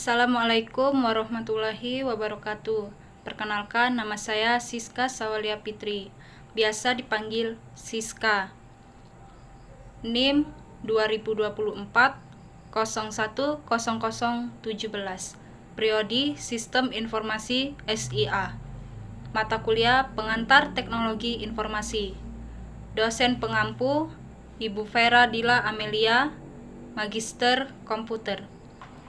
Assalamualaikum warahmatullahi wabarakatuh. Perkenalkan, nama saya Siska Sawalia Fitri, biasa dipanggil Siska. NIM 2024 010017. Priodi Sistem Informasi SIA. Mata kuliah Pengantar Teknologi Informasi. Dosen pengampu Ibu Vera Dila Amelia, Magister Komputer.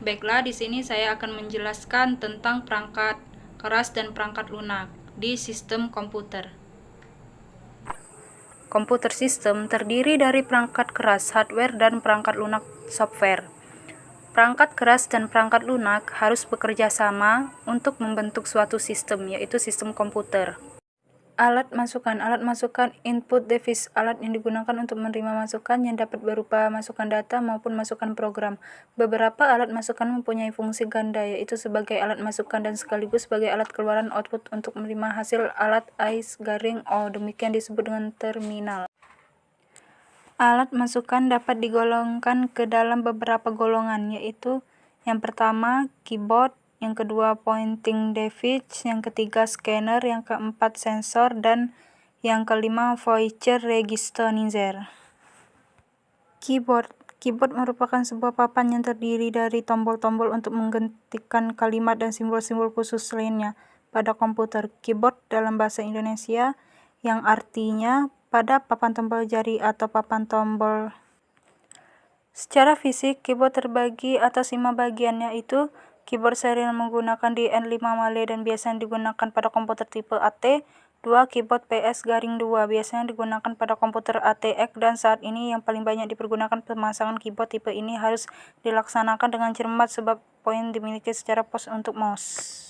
Baiklah, di sini saya akan menjelaskan tentang perangkat keras dan perangkat lunak di sistem komputer. Komputer sistem terdiri dari perangkat keras hardware dan perangkat lunak software. Perangkat keras dan perangkat lunak harus bekerja sama untuk membentuk suatu sistem, yaitu sistem komputer. Alat masukan input device, alat yang digunakan untuk menerima masukan yang dapat berupa masukan data maupun masukan program. Beberapa alat masukan mempunyai fungsi ganda, yaitu sebagai alat masukan dan sekaligus sebagai alat keluaran output untuk menerima hasil alat I/O. Demikian disebut dengan terminal. Alat masukan dapat digolongkan ke dalam beberapa golongan, yaitu yang pertama keyboard, yang kedua pointing device, yang ketiga scanner, yang keempat sensor, dan yang kelima voice recognizer. Keyboard merupakan sebuah papan yang terdiri dari tombol-tombol untuk menggantikan kalimat dan simbol-simbol khusus lainnya pada komputer. Keyboard dalam bahasa Indonesia yang artinya pada papan tombol jari atau papan tombol. Secara fisik, keyboard terbagi atas 5 bagian, yaitu keyboard serial menggunakan DN5 Male dan biasanya digunakan pada komputer tipe AT. 2. Keyboard PS-2 biasanya digunakan pada komputer ATX, dan saat ini yang paling banyak dipergunakan. Pemasangan keyboard tipe ini harus dilaksanakan dengan cermat sebab poin dimiliki secara pos untuk mouse.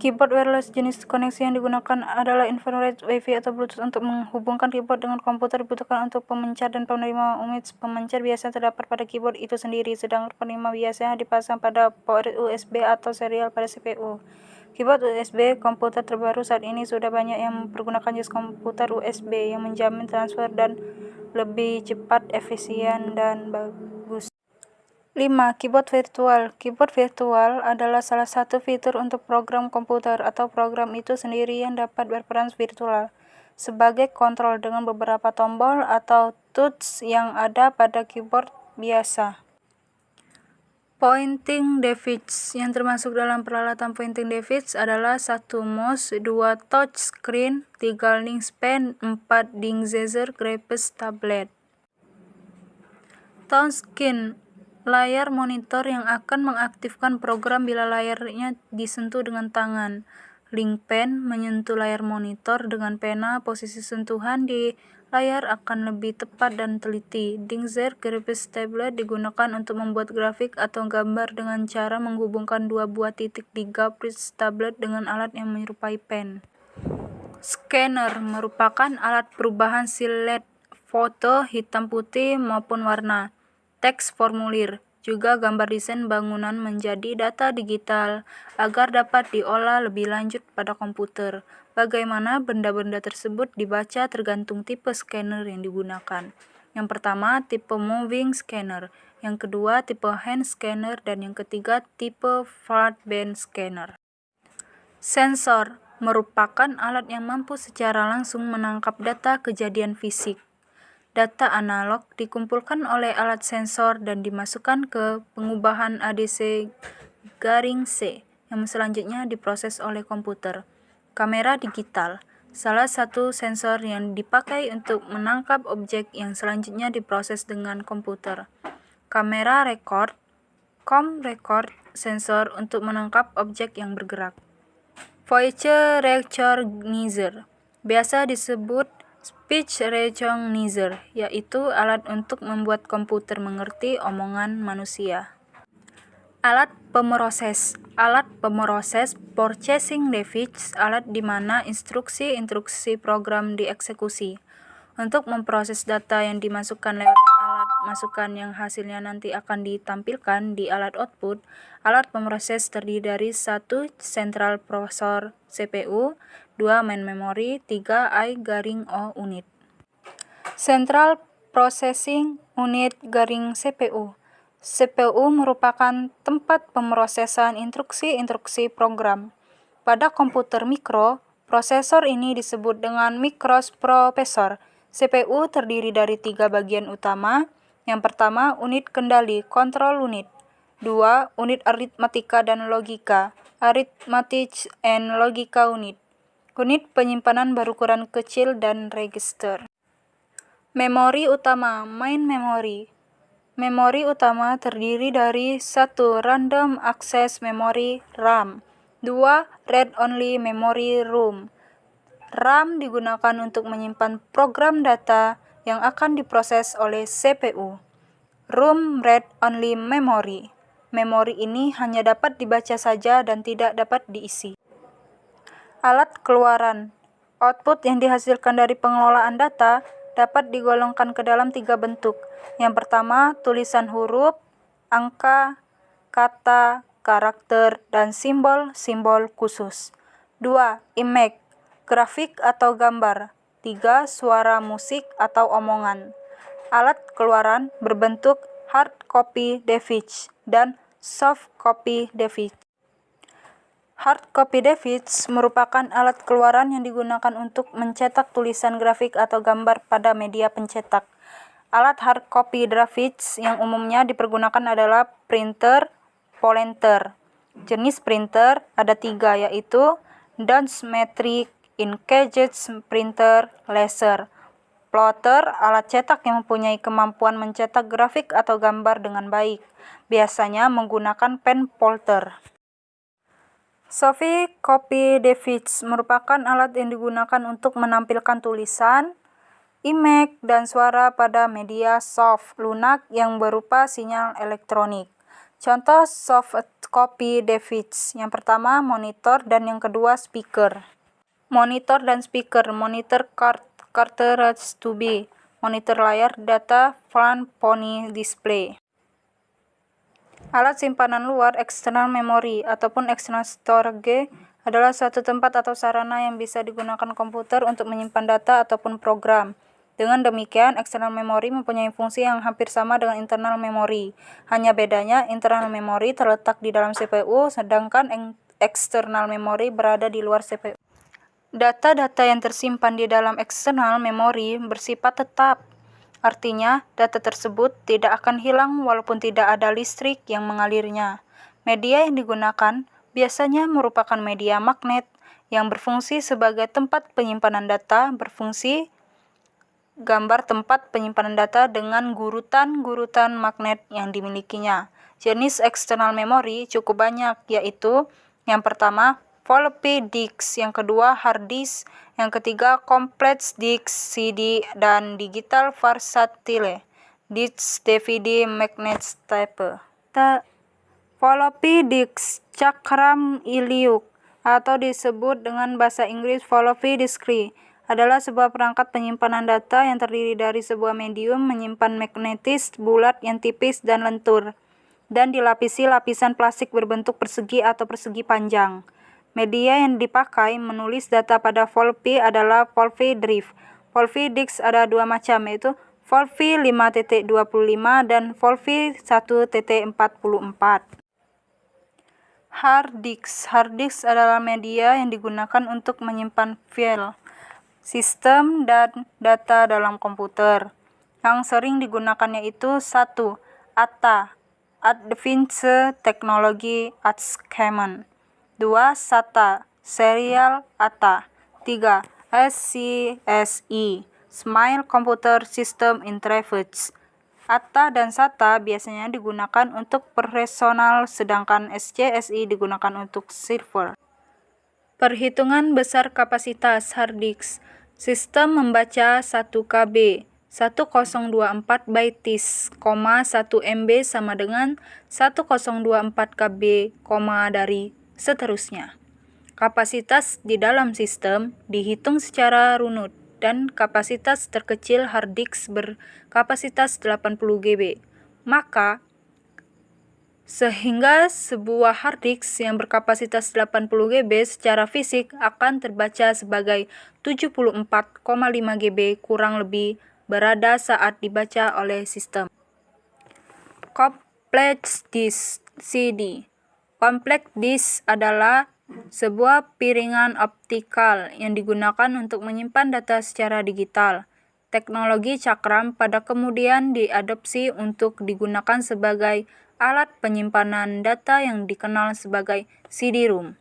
Keyboard wireless jenis koneksi yang digunakan adalah infrared, Wi-Fi, atau Bluetooth. Untuk menghubungkan keyboard dengan komputer dibutuhkan untuk pemencet dan penerima umits. Pemencet biasanya terdapat pada keyboard itu sendiri, sedangkan penerima biasanya dipasang pada port USB atau serial pada CPU. Keyboard USB komputer terbaru saat ini sudah banyak yang mempergunakan jenis komputer USB yang menjamin transfer dan lebih cepat, efisien, dan bagus. 5. Keyboard virtual. Keyboard virtual adalah salah satu fitur untuk program komputer atau program itu sendiri yang dapat berperan virtual sebagai kontrol dengan beberapa tombol atau touch yang ada pada keyboard biasa. Pointing device yang termasuk dalam peralatan pointing device adalah 1 mouse, 2 touch screen, 3 link pen, 4 Dingazer graphics tablet. Touchscreen, layar monitor yang akan mengaktifkan program bila layarnya disentuh dengan tangan. Link pen, menyentuh layar monitor dengan pena, posisi sentuhan di layar akan lebih tepat dan teliti. Dingazer graphics tablet digunakan untuk membuat grafik atau gambar dengan cara menghubungkan 2 buah titik di graphics tablet dengan alat yang menyerupai pen. Scanner merupakan alat perubahan silet foto hitam putih maupun warna, teks formulir, juga gambar desain bangunan menjadi data digital agar dapat diolah lebih lanjut pada komputer. Bagaimana benda-benda tersebut dibaca tergantung tipe scanner yang digunakan. Yang pertama, tipe moving scanner, yang kedua tipe hand scanner, dan yang ketiga tipe flatbed scanner. Sensor merupakan alat yang mampu secara langsung menangkap data kejadian fisik. Data analog dikumpulkan oleh alat sensor dan dimasukkan ke pengubahan ADC-C yang selanjutnya diproses oleh komputer. Kamera digital, salah satu sensor yang dipakai untuk menangkap objek yang selanjutnya diproses dengan komputer. Kamera record, record sensor untuk menangkap objek yang bergerak. Voice recognizer, biasa disebut speech recognizer, yaitu alat untuk membuat komputer mengerti omongan manusia. Alat pemroses, processing device, alat di mana instruksi program dieksekusi. Untuk memproses data yang dimasukkan lewat alat masukan yang hasilnya nanti akan ditampilkan di alat output. Alat pemroses terdiri dari 1 central processor CPU, 2 main memory, 3 I/O unit. Central Processing Unit (CPU). CPU merupakan tempat pemrosesan instruksi-instruksi program. Pada komputer mikro, prosesor ini disebut dengan mikroprosesor. CPU terdiri dari 3 bagian utama. Yang pertama, unit kendali, control unit. 2. Unit aritmatika dan logika, arithmetic and logica unit. Unit penyimpanan berukuran kecil dan register. Memori utama, main memory. Memori utama terdiri dari 1. Random access memory RAM, 2. read-only memory ROM. RAM digunakan untuk menyimpan program data yang akan diproses oleh CPU. ROM read-only memory. Memori ini hanya dapat dibaca saja dan tidak dapat diisi. Alat keluaran. Output yang dihasilkan dari pengelolaan data dapat digolongkan ke dalam 3 bentuk. Yang pertama, tulisan huruf, angka, kata, karakter, dan simbol-simbol khusus. 2. Image, grafik atau gambar. 3. Suara musik atau omongan. Alat keluaran berbentuk hard copy device dan soft copy device. Hard copy device merupakan alat keluaran yang digunakan untuk mencetak tulisan grafik atau gambar pada media pencetak. Alat hard copy device yang umumnya dipergunakan adalah printer, pointer. Jenis printer ada 3, yaitu Dutch metric, inkjet printer, laser. Plotter, alat cetak yang mempunyai kemampuan mencetak grafik atau gambar dengan baik, biasanya menggunakan pen plotter. Soft copy device merupakan alat yang digunakan untuk menampilkan tulisan, image, dan suara pada media soft lunak yang berupa sinyal elektronik. Contoh soft copy device, yang pertama monitor dan yang kedua speaker. Monitor dan speaker, monitor card, cartridge to be, monitor layar data, front pony display. Alat simpanan luar external memory ataupun external storage adalah suatu tempat atau sarana yang bisa digunakan komputer untuk menyimpan data ataupun program. Dengan demikian, external memory mempunyai fungsi yang hampir sama dengan internal memory. Hanya bedanya, internal memory terletak di dalam CPU, sedangkan external memory berada di luar CPU. Data-data yang tersimpan di dalam external memory bersifat tetap. Artinya, data tersebut tidak akan hilang walaupun tidak ada listrik yang mengalirnya. Media yang digunakan biasanya merupakan media magnet yang berfungsi sebagai tempat penyimpanan data, berfungsi gambar tempat penyimpanan data dengan gurutan-gurutan magnet yang dimilikinya. Jenis external memory cukup banyak, yaitu yang pertama, floppy disk, yang kedua hard disk, yang ketiga complex disk CD dan digital versatile disk DVD magnet type. Floppy disk cakram iliuk atau disebut dengan bahasa Inggris floppy disk adalah sebuah perangkat penyimpanan data yang terdiri dari sebuah medium menyimpan magnetis bulat yang tipis dan lentur dan dilapisi lapisan plastik berbentuk persegi atau persegi panjang. Media yang dipakai menulis data pada floppy adalah floppy drive. Floppy disk ada 2 macam, yaitu floppy 5.25 dan floppy 1.44. Hard disk. Hard disk adalah media yang digunakan untuk menyimpan file, sistem, dan data dalam komputer. Yang sering digunakan yaitu 1. ATA, Advanced Technology Attachment. 2. SATA, Serial ATA. 3. SCSI, Smile Computer System Interface. ATA dan SATA biasanya digunakan untuk personal, sedangkan SCSI digunakan untuk server. Perhitungan besar kapasitas hard disk. Sistem membaca 1 KB, 1024 bytes, 1 MB sama dengan 1024 KB, dari seterusnya. Kapasitas di dalam sistem dihitung secara runut dan kapasitas terkecil hard disk berkapasitas 80 GB. Maka, sehingga sebuah hard disk yang berkapasitas 80 GB secara fisik akan terbaca sebagai 74,5 GB kurang lebih berada saat dibaca oleh sistem. Complex disk CD. Complex disk adalah sebuah piringan optikal yang digunakan untuk menyimpan data secara digital. Teknologi cakram pada kemudian diadopsi untuk digunakan sebagai alat penyimpanan data yang dikenal sebagai CD-ROM,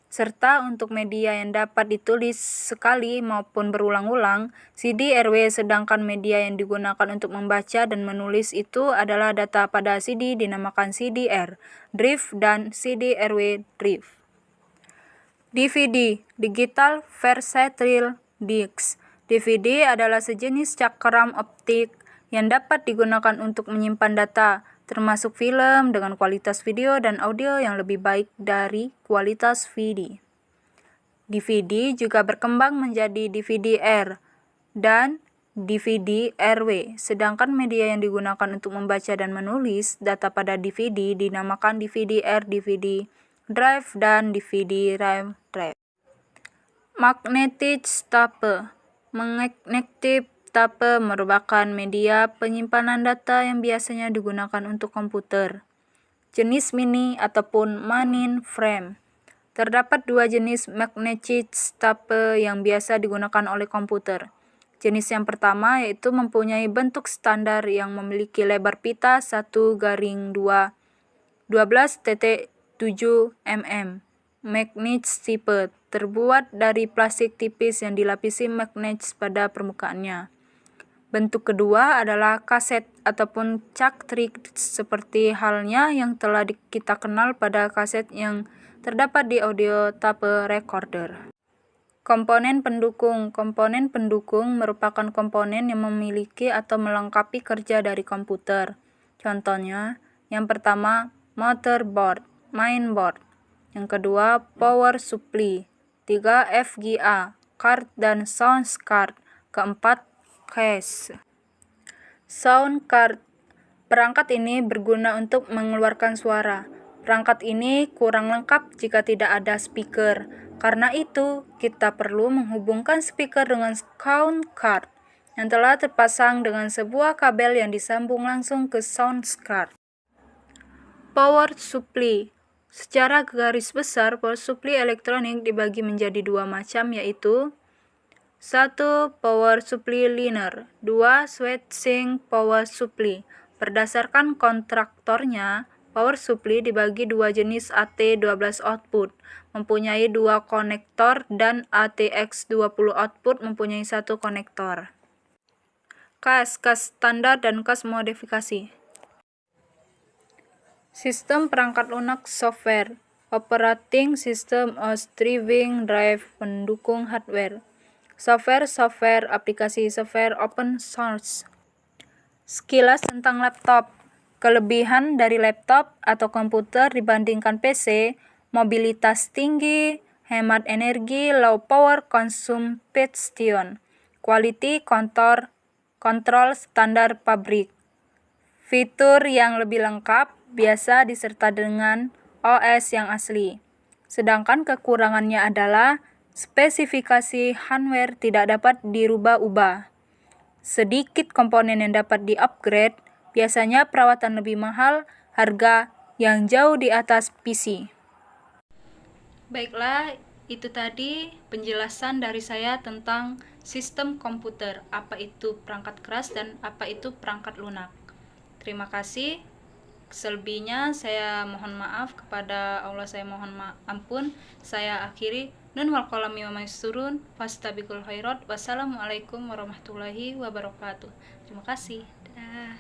serta untuk media yang dapat ditulis sekali maupun berulang-ulang, CD-RW, sedangkan media yang digunakan untuk membaca dan menulis itu adalah data pada CD dinamakan CD-R, drive, dan CD-RW drive. DVD, Digital Versatile Disc. DVD adalah sejenis cakram optik yang dapat digunakan untuk menyimpan data, termasuk film dengan kualitas video dan audio yang lebih baik dari kualitas VD. DVD juga berkembang menjadi DVD-R dan DVD-RW, sedangkan media yang digunakan untuk membaca dan menulis data pada DVD dinamakan DVD-R, DVD drive, dan DVD-RAM drive. Magnetic tape. Magnetic tape merupakan media penyimpanan data yang biasanya digunakan untuk komputer, jenis mini ataupun mainframe. Terdapat dua jenis magnetic tape yang biasa digunakan oleh komputer. Jenis yang pertama yaitu mempunyai bentuk standar yang memiliki lebar pita 1/2 12,7 mm. Magnet tipe terbuat dari plastik tipis yang dilapisi magnet pada permukaannya. Bentuk kedua adalah kaset ataupun cartridge, seperti halnya yang telah kita kenal pada kaset yang terdapat di audio tape recorder. Komponen pendukung. Komponen pendukung merupakan komponen yang memiliki atau melengkapi kerja dari komputer. Contohnya, yang pertama, motherboard, mainboard. Yang kedua, power supply. 3, FGA, card dan sound card. Keempat, case. Sound card. Perangkat ini berguna untuk mengeluarkan suara. Perangkat ini kurang lengkap jika tidak ada speaker. Karena itu, kita perlu menghubungkan speaker dengan sound card yang telah terpasang dengan sebuah kabel yang disambung langsung ke sound card. Power supply. Secara garis besar, power supply elektronik dibagi menjadi dua macam, yaitu 1. Power supply linear, 2. Switching power supply. Berdasarkan kontraktornya, power supply dibagi dua jenis AT12 output, mempunyai 2 konektor, dan ATX20 output mempunyai 1 konektor. Kas standar dan kas modifikasi. Sistem perangkat lunak software, operating system OS, driving drive, pendukung hardware. Software aplikasi software open source. Sekilas tentang laptop. Kelebihan dari laptop atau komputer dibandingkan PC: mobilitas tinggi, hemat energi, low power consumption, quality control standar pabrik. Fitur yang lebih lengkap biasa diserta dengan OS yang asli. Sedangkan kekurangannya adalah spesifikasi hardware tidak dapat dirubah-ubah. Sedikit komponen yang dapat di-upgrade, biasanya perawatan lebih mahal, harga yang jauh di atas PC. Baiklah, itu tadi penjelasan dari saya tentang sistem komputer, apa itu perangkat keras dan apa itu perangkat lunak. Terima kasih. Selebihnya saya mohon maaf kepada Allah, saya mohon ampun. Saya akhiri. Nun wal qalami wa maisturun fastabiqul khairat. Wassalamualaikum warahmatullahi wabarakatuh. Terima kasih. Dah.